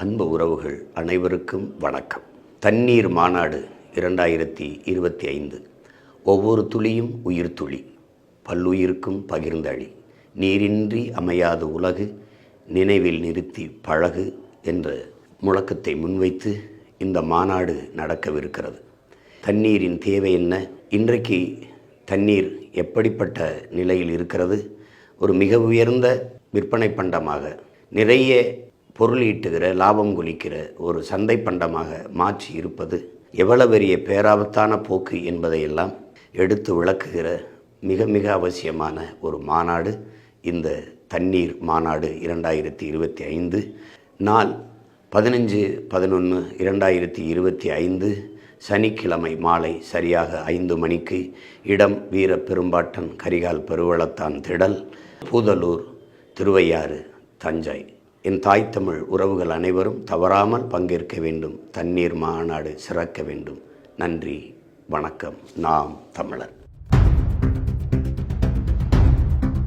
அன்பு உறவுகள் அனைவருக்கும் வணக்கம். தண்ணீர் மாநாடு 2025. ஒவ்வொரு துளியும் உயிர் துளி, பல்லுயிருக்கும் பகிர்ந்தளி, நீரின்றி அமையாது உலகு, நினைவில் நிறுத்தி பழகு என்ற முழக்கத்தை முன்வைத்து இந்த மாநாடு நடக்கவிருக்கிறது. தண்ணீரின் தேவை என்ன? இன்றைக்கு தண்ணீர் எப்படிப்பட்ட நிலையில் இருக்கிறது? ஒரு மிக உயர்ந்த விற்பனை பண்டமாக, நிறைய பொருள் ஈட்டுகிற, லாபம் குளிக்கிற ஒரு சந்தை பண்டமாக மாற்றி இருப்பது எவ்வளவு பெரிய பேராபத்தான போக்கு என்பதையெல்லாம் எடுத்து விளக்குகிற மிக மிக அவசியமான ஒரு மாநாடு இந்த தண்ணீர் மாநாடு 2025. நாள் 15/11/2025 சனிக்கிழமை மாலை சரியாக 5 மணிக்கு. இடம் வீர பெரும்பாட்டன் கரிகால் பெருவளத்தான் திடல், பூதலூர், திருவையாறு, தஞ்சை. என் தாய் தமிழ் உறவுகள் அனைவரும் தவறாமல் பங்கேற்க வேண்டும். தண்ணீர் மாநாடு சிறக்க வேண்டும். நன்றி, வணக்கம். நாம் தமிழர்.